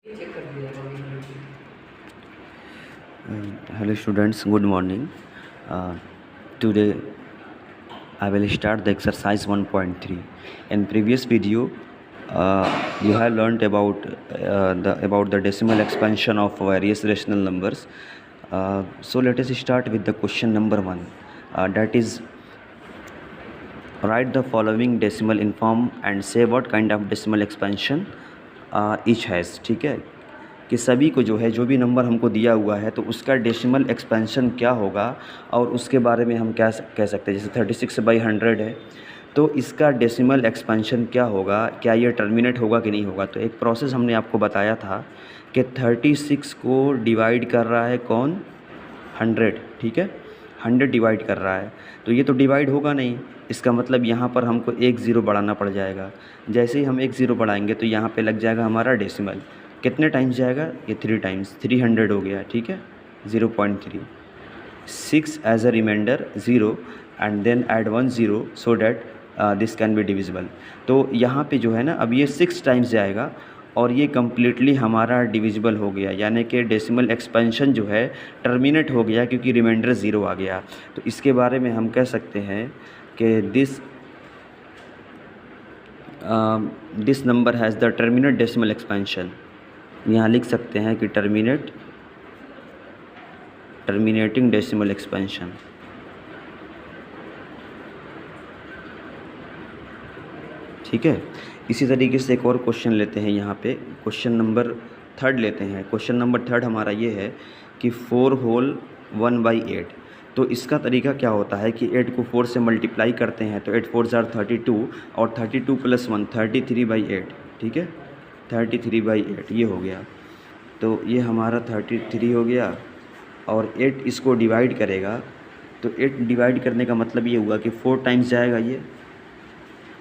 Check कर दिया अभी। Hello students, good morning. Today I will start the exercise 1.3. In previous video, you have learnt about the decimal expansion of various rational numbers. So let us start with the question number 1. That is, write the following decimal in form and say what kind of decimal expansion each has. ठीक है, कि सभी को जो है, जो भी number हमको दिया हुआ है तो उसका डेसिमल एक्सपेंशन क्या होगा और उसके बारे में हम क्या कह सकते हैं। जैसे 36/100 है तो इसका डेसिमल एक्सपेंशन क्या होगा, क्या ये टर्मिनेट होगा कि नहीं होगा। तो एक प्रोसेस हमने आपको बताया था कि 36 को डिवाइड कर रहा है कौन, 100। ठीक है, 100 डिवाइड कर रहा है तो ये तो डिवाइड होगा नहीं। इसका मतलब यहाँ पर हमको एक ज़ीरो बढ़ाना पड़ जाएगा। जैसे ही हम एक ज़ीरो बढ़ाएंगे तो यहाँ पे लग जाएगा हमारा डेसिमल। कितने टाइम्स जाएगा, ये 3 टाइम्स, 300 हो गया। ठीक है, 0.3, 6 as a reminder 0 and then add 1 0 so that this can be divisible. तो यहाँ पे जो है ना, अब ये 6 टाइम्स जाएगा और ये कम्प्लीटली हमारा डिविजिबल हो गया, यानी कि डेसिमल एक्सपेंशन जो है टर्मिनेट हो गया क्योंकि रिमाइंडर 0 आ गया। तो इसके बारे में हम कह सकते हैं कि this number has the terminate decimal expansion. यहाँ लिख सकते हैं कि टर्मिनेटिंग डेसिमल एक्सपेंशन। ठीक है, इसी तरीके से एक और क्वेश्चन लेते हैं। यहाँ पे क्वेश्चन नंबर 3 लेते हैं। क्वेश्चन नंबर 3 हमारा ये है कि 4 होल 1/8। तो इसका तरीका क्या होता है कि 8 को 4 से मल्टीप्लाई करते हैं तो 8 4 ज़ार 32 और 32 + 1 33/8। ठीक है, 33/8 ये हो गया। तो ये हमारा 33 हो गया और 8 इसको डिवाइड करेगा तो 8 डिवाइड करने का मतलब ये हुआ कि 4 टाइम्स जाएगा ये,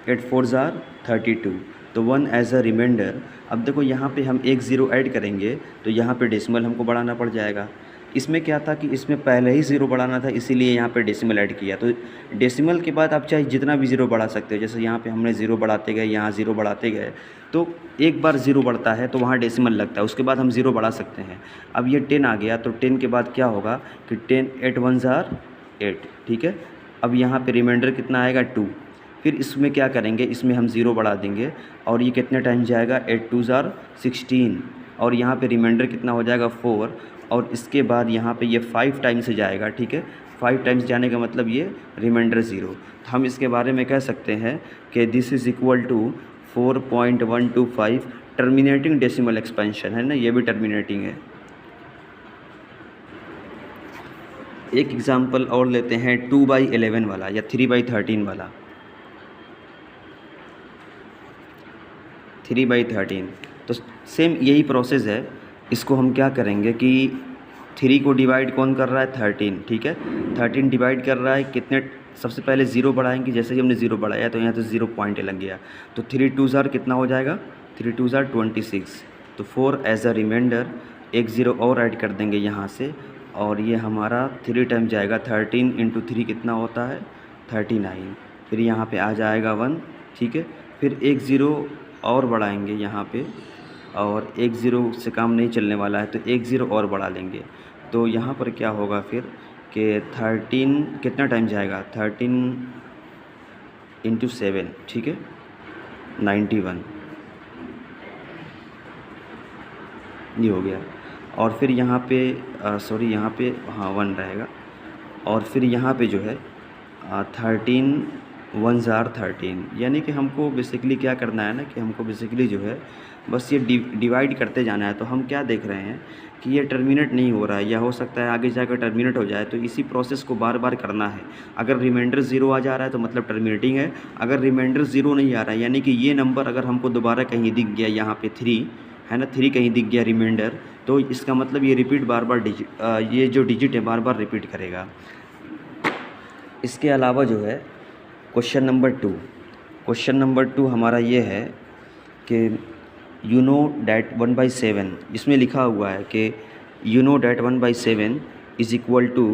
8 4 ज़ार 32 तो 1 एज अ रिमाइंडर। अब देखो यहाँ पे हम एक ज़ीरो ऐड करेंगे तो यहाँ पे डेसिमल हमको बढ़ाना पड़ जाएगा। इसमें क्या था कि इसमें पहले ही ज़ीरो बढ़ाना था, इसीलिए यहाँ पे डेसिमल ऐड किया। तो डेसिमल के बाद आप चाहे जितना भी ज़ीरो बढ़ा सकते हो। जैसे यहाँ पे हमने ज़ीरो बढ़ाते गए, यहाँ ज़ीरो बढ़ाते गए, तो एक बार ज़ीरो बढ़ता है तो वहाँ डेसिमल लगता है, उसके बाद हम ज़ीरो बढ़ा सकते हैं। अब ये 10 आ गया तो 10 के बाद क्या होगा कि 10 8 1 ज़ार 8। ठीक है, अब यहाँ पे रिमाइंडर कितना आएगा 2। फिर इसमें क्या करेंगे, इसमें हम ज़ीरो बढ़ा देंगे और ये कितने टाइम जाएगा, 8 2 ज़ार 16 और यहाँ पे रिमाइंडर कितना हो जाएगा 4 और इसके बाद यहाँ पे ये 5 टाइम से जाएगा। ठीक है, 5 टाइम्स जाने का मतलब ये रिमाइंडर 0। तो हम इसके बारे में कह सकते हैं कि this is equal to 4.125 terminating decimal expansion है ना, ये भी टर्मिनेटिंग है। एक एग्जांपल और लेते हैं 2/11 वाला या 3/13 वाला। 3/13 तो सेम यही प्रोसेस है। इसको हम क्या करेंगे कि 3 को डिवाइड कौन कर रहा है, 13। ठीक है, 13 डिवाइड कर रहा है कितने, सबसे पहले ज़ीरो बढ़ाएंगे। जैसे ही हमने ज़ीरो बढ़ाया तो यहाँ तो 0 पॉइंट लग गया तो 3 2 ज़ार कितना हो जाएगा, 3 2 ज़ार 26। तो 4 एज अ रिमाइंडर एक ज़ीरो और ऐड कर देंगे यहाँ से और ये हमारा 3 टाइम जाएगा। 13 × 3 कितना होता है, 39। फिर यहाँ पे आ जाएगा 1। ठीक है, फिर एक ज़ीरो और बढ़ाएंगे यहाँ पे और एक ज़ीरो से काम नहीं चलने वाला है तो एक ज़ीरो और बढ़ा लेंगे। तो यहाँ पर क्या होगा फिर कि 13 कितना टाइम जाएगा, 13 × 7। ठीक है, 91 ये हो गया। और फिर यहाँ पे सॉरी यहाँ पे हाँ 1 रहेगा और फिर यहाँ पे जो है 13 1 ज़ार 13, यानी कि हमको बेसिकली क्या करना है ना कि हमको बेसिकली जो है बस ये डिवाइड करते जाना है। तो हम क्या देख रहे हैं कि ये टर्मिनेट नहीं हो रहा है या हो सकता है आगे जाकर टर्मिनेट हो जाए, तो इसी प्रोसेस को बार बार करना है। अगर रिमाइंडर 0 आ जा रहा है तो मतलब टर्मिनेटिंग है। अगर रिमाइंडर 0 नहीं आ रहा है यानी कि ये नंबर अगर हमको दोबारा कहीं दिख गया, यहाँ पे 3 है ना, 3 कहीं दिख गया रिमाइंडर, तो इसका मतलब ये रिपीट बार बार ये जो डिजिट है बार बार रिपीट करेगा। इसके अलावा जो है क्वेश्चन नंबर 2 हमारा ये है कि यू नो डैट 1/7, इसमें लिखा हुआ है कि you know that 1/7 is equal to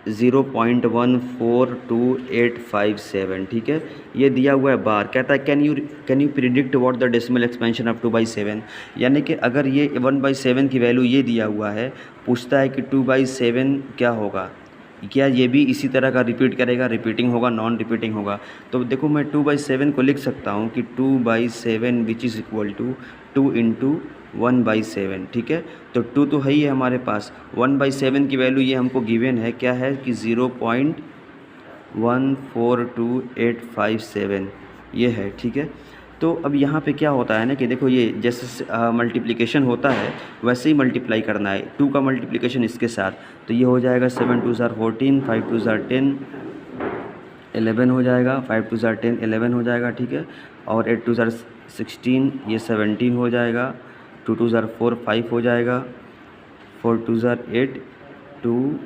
0.142857, ठीक है। ये दिया हुआ है बार, कहता है can you predict what the decimal expansion of 2/7, यानी कि अगर ये 1/7 की वैल्यू ये दिया हुआ है, पूछता है कि 2/7 क्या होगा, क्या ये भी इसी तरह का रिपीट करेगा, रिपीटिंग होगा, नॉन रिपीटिंग होगा। तो देखो मैं 2/7 को लिख सकता हूँ कि 2/7 which is equal to 2 into 1/7, ठीक है। तो 2 तो है ही है हमारे पास, 1/7 की वैल्यू ये हमको गिवन है, क्या है कि 0.142857 ये है, ठीक है। तो अब यहाँ पे क्या होता है ना कि देखो ये जैसे मल्टीप्लिकेशन होता है वैसे ही मल्टीप्लाई करना है, 2 का मल्टीप्लिकेशन इसके साथ, तो ये हो जाएगा 7 2 ज़ार 14, 5 2 ज़ार 10, 11 हो जाएगा, 5 2 ज़ार 10 11 हो जाएगा, ठीक है। और 8 2 ज़ार 16, ये 17 हो जाएगा, 2 2 ज़ार 4 5 हो जाएगा, 4 2 ज़ार 8 2,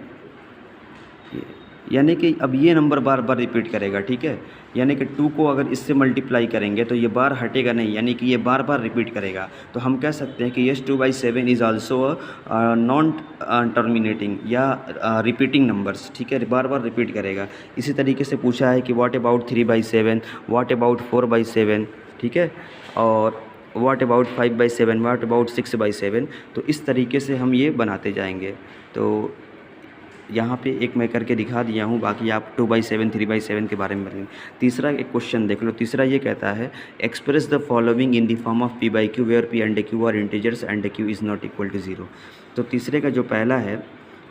यानी कि अब ये नंबर बार बार रिपीट करेगा, ठीक है। यानी कि 2 को अगर इससे मल्टीप्लाई करेंगे तो ये बार हटेगा नहीं, यानी कि ये बार बार रिपीट करेगा। तो हम कह सकते हैं कि yes 2/7 is also known terminating या रिपीटिंग नंबर्स, ठीक है, बार बार रिपीट करेगा। इसी तरीके से पूछा है कि व्हाट अबाउट 3/7, व्हाट अबाउट 4/7, ठीक है, और व्हाट अबाउट 5/7, व्हाट अबाउट 6/7। तो इस तरीके से हम ये बनाते जाएंगे। तो यहाँ पे एक मैं करके दिखा दिया हूँ, बाकी आप 2/7 3/7 के बारे में बताएंगे। तीसरा एक क्वेश्चन देख लो, तीसरा ये कहता है express the following in the form of p/q where p and q are integers and q is not equal to 0। तो तीसरे का जो पहला है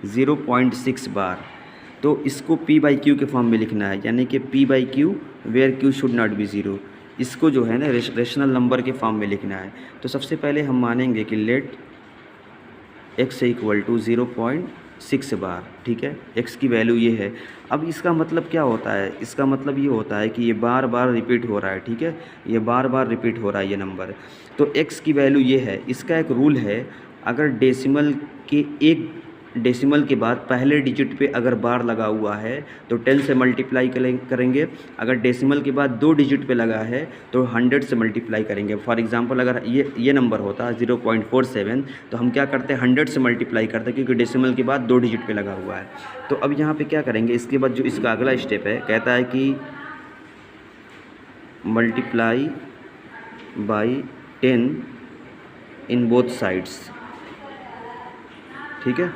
0.6 बार, तो इसको p/q के फॉर्म में लिखना है, यानी कि p/q where q should not be 0, इसको जो है ना रेशनल नंबर के फॉर्म में लिखना है। तो सबसे पहले हम मानेंगे कि लेट x इक्वल टू 0.6 बार, ठीक है, x की वैल्यू ये है। अब इसका मतलब क्या होता है, इसका मतलब ये होता है कि ये बार बार रिपीट हो रहा है, ठीक है, ये बार बार रिपीट हो रहा है ये नंबर। तो x की वैल्यू ये है, इसका एक रूल है, अगर डेसिमल के एक डेसिमल के बाद पहले डिजिट पे अगर बार लगा हुआ है तो 10 से मल्टीप्लाई करेंगे, अगर डेसिमल के बाद 2 डिजिट पे लगा है तो 100 से मल्टीप्लाई करेंगे। फॉर एग्जांपल अगर ये नंबर होता 0.47 तो हम क्या करते हैं 100 से मल्टीप्लाई करते, क्योंकि डेसिमल के बाद 2 डिजिट पे लगा हुआ है। तो अब यहाँ पे क्या करेंगे, इसके बाद जो इसका अगला स्टेप है, कहता है कि multiply by 10 in both sides, ठीक है।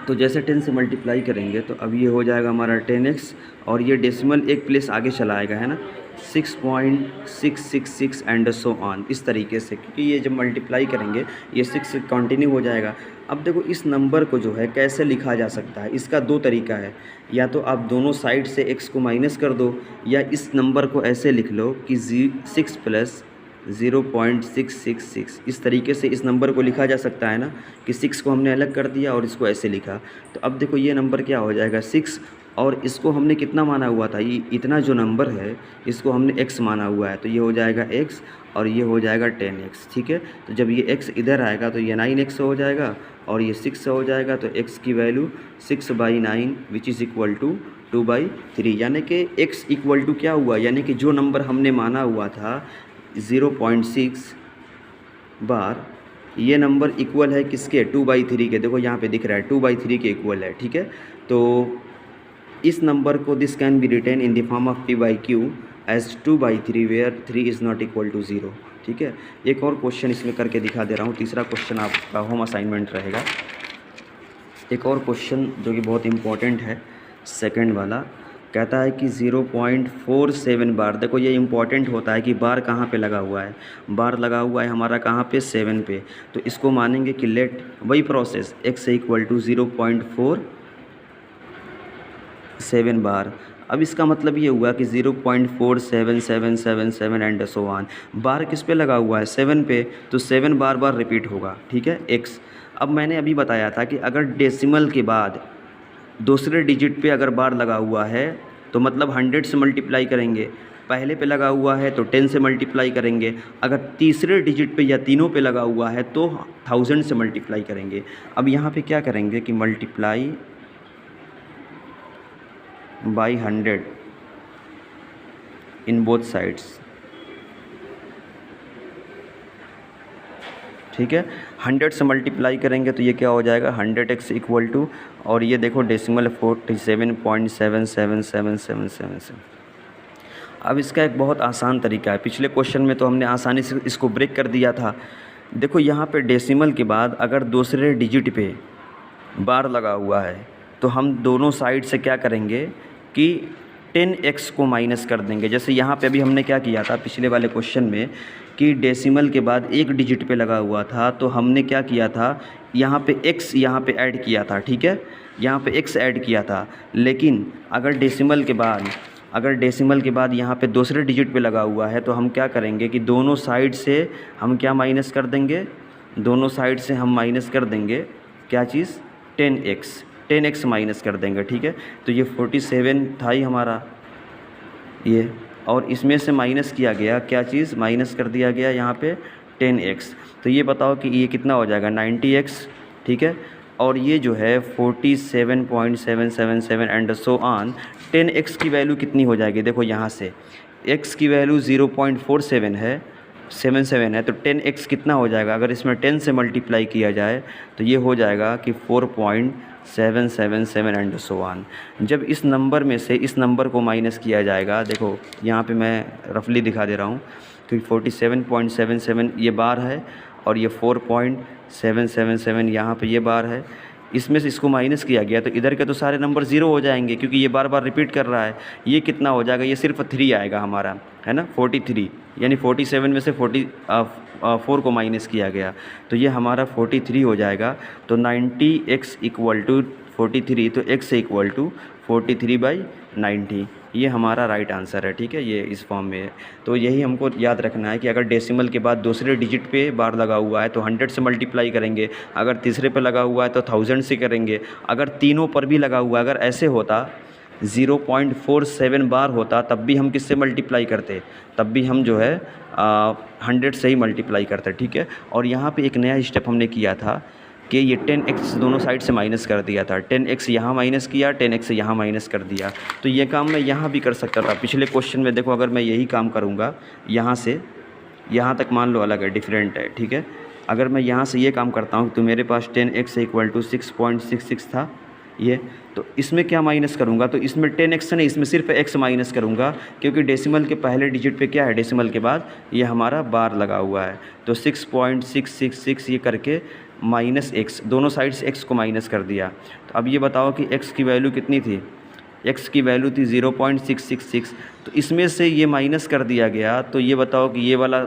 तो जैसे 10 से मल्टीप्लाई करेंगे तो अब ये हो जाएगा हमारा 10x, और ये डेसिमल एक प्लेस आगे चला आएगा, है ना, 6.666 एंड सो ऑन, इस तरीके से, क्योंकि ये जब मल्टीप्लाई करेंगे ये 6 से कंटिन्यू हो जाएगा। अब देखो इस नंबर को जो है कैसे लिखा जा सकता है, इसका 2 तरीका है, या तो आप दोनों साइड से x को माइनस कर दो, या इस नंबर को ऐसे लिख लो कि 6 + 0.666, इस तरीके से इस नंबर को लिखा जा सकता है ना, कि 6 को हमने अलग कर दिया और इसको ऐसे लिखा। तो अब देखो ये नंबर क्या हो जाएगा 6, और इसको हमने कितना माना हुआ था, ये इतना जो नंबर है इसको हमने x माना हुआ है, तो ये हो जाएगा x और ये हो जाएगा 10x, ठीक है। तो जब ये x इधर आएगा तो ये 9x हो जाएगा और ये 6 हो जाएगा, तो x की value 6/9 which is equal to 2/3, यानी कि x इक्वल टू क्या हुआ, यानी कि जो नंबर हमने माना हुआ था 0.6 बार, ये नंबर इक्वल है किसके, 2/3 के। देखो यहाँ पे दिख रहा है 2/3 के इक्वल है, ठीक है। तो इस नंबर को this can be written in the form of p/q as 2/3 where 3 is not equal to 0, ठीक है। एक और क्वेश्चन इसमें करके दिखा दे रहा हूँ, तीसरा क्वेश्चन आपका होम असाइनमेंट रहेगा। एक और क्वेश्चन जो कि बहुत इम्पोर्टेंट है, सेकंड वाला, कहता है कि 0.47 बार, देखो ये इम्पॉर्टेंट होता है कि बार कहाँ पे लगा हुआ है, बार लगा हुआ है हमारा कहाँ पे, 7 पे। तो इसको मानेंगे कि लेट वही प्रोसेस x इक्वल टू 0.47 बार। अब इसका मतलब ये हुआ कि 0.47777 एंड सो ऑन, बार किस पे लगा हुआ है, 7 पे, तो 7 बार बार रिपीट होगा, ठीक है, x। अब मैंने अभी बताया था कि अगर डेसिमल के बाद दूसरे डिजिट पे अगर बार लगा हुआ है तो मतलब 100 से मल्टीप्लाई करेंगे, पहले पे लगा हुआ है तो 10 से मल्टीप्लाई करेंगे, अगर तीसरे डिजिट पे या तीनों पे लगा हुआ है तो 1000 से मल्टीप्लाई करेंगे। अब यहाँ पे क्या करेंगे कि multiply by 100 in both sides, ठीक है। 100 से मल्टीप्लाई करेंगे तो ये क्या हो जाएगा 100x इक्वल टू, और ये देखो डेसिमल 47.777777। अब इसका एक बहुत आसान तरीका है, पिछले क्वेश्चन में तो हमने आसानी से इसको ब्रेक कर दिया था। देखो यहाँ पे डेसिमल के बाद अगर दूसरे डिजिट पे बार लगा हुआ है तो हम दोनों साइड से क्या करेंगे कि 10x को माइनस कर देंगे। जैसे यहाँ पे अभी हमने क्या किया था पिछले वाले क्वेश्चन में कि डेसिमल के बाद एक डिजिट पे लगा हुआ था, तो हमने क्या किया था यहाँ पे x यहाँ पे ऐड किया था, ठीक है, यहाँ पे x ऐड किया था। लेकिन अगर डेसिमल के बाद यहाँ पे दूसरे डिजिट पे लगा हुआ है तो हम क्या करेंगे कि दोनों साइड से हम क्या माइनस कर देंगे, दोनों साइड से हम माइनस कर देंगे क्या चीज़ 10x माइनस कर देंगे, ठीक है। तो ये 47 था ही हमारा ये, और इसमें से माइनस किया गया क्या चीज़, माइनस कर दिया गया यहाँ पे 10x। तो ये बताओ कि ये कितना हो जाएगा 90x, ठीक है। और ये जो है 47.777 एंड सो ऑन। 10x की वैल्यू कितनी हो जाएगी, देखो यहाँ से x की वैल्यू 0.47 है, 77 है, तो 10x कितना हो जाएगा, अगर इसमें 10 से मल्टीप्लाई किया जाए तो ये हो जाएगा कि 4.777 एंड सो ऑन। जब इस नंबर में से इस नंबर को माइनस किया जाएगा, देखो यहाँ पे मैं रफली दिखा दे रहा हूँ कि 47.77 ये बार है और ये 4.777 यहाँ पे ये बार है, इसमें से इसको माइनस किया गया तो इधर के तो सारे नंबर ज़ीरो हो जाएंगे क्योंकि ये बार बार रिपीट कर रहा है। ये कितना हो जाएगा, ये सिर्फ 3 आएगा हमारा, है ना, 43, यानी 47 में से 4 को माइनस किया गया तो ये हमारा 43 हो जाएगा। तो 90x इक्वल टू 43, तो x इक्वल टू 43/90, ये हमारा राइट आंसर है, ठीक है। ये इस फॉर्म में है। तो यही हमको याद रखना है कि अगर डेसिमल के बाद दूसरे डिजिट पे बार लगा हुआ है तो 100 से मल्टीप्लाई करेंगे, अगर तीसरे पे लगा हुआ है तो 1000 से करेंगे, अगर तीनों पर भी लगा हुआ है, अगर ऐसे होता 0.47 बार होता तब भी हम किससे मल्टीप्लाई करते, तब भी हम जो है 100 से ही मल्टीप्लाई करते, ठीक है। और यहाँ पे एक नया स्टेप हमने किया था कि ये 10x दोनों साइड से माइनस कर दिया था, 10x यहाँ माइनस किया, 10x यहाँ माइनस कर दिया। तो ये काम मैं यहाँ भी कर सकता था पिछले क्वेश्चन में। देखो अगर मैं यही काम करूँगा, यहाँ से यहाँ तक मान लो अलग है, डिफरेंट है, ठीक है। अगर मैं यहाँ से ये काम करता हूँ तो मेरे पास 10x इक्वल टू 6.66 था ये, तो इसमें क्या माइनस करूँगा, तो इसमें 10x नहीं, इसमें सिर्फ x माइनस करूँगा क्योंकि डेसिमल के पहले डिजिट पे क्या है, डेसिमल के बाद ये हमारा बार लगा हुआ है। तो 6.666 ये करके माइनस x, दोनों साइड से x को माइनस कर दिया। तो अब ये बताओ कि x की वैल्यू कितनी थी, x की वैल्यू थी 0.666, तो इसमें से ये माइनस कर दिया गया। तो ये बताओ कि ये वाला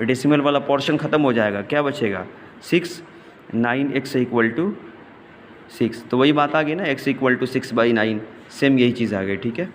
डेसिमल वाला पोर्शन ख़त्म हो जाएगा, क्या बचेगा 6, 9x इक्वल टू 6। तो वही बात आ गई ना, x इक्वल टू 6/9, सेम यही चीज़ आ गई, ठीक है।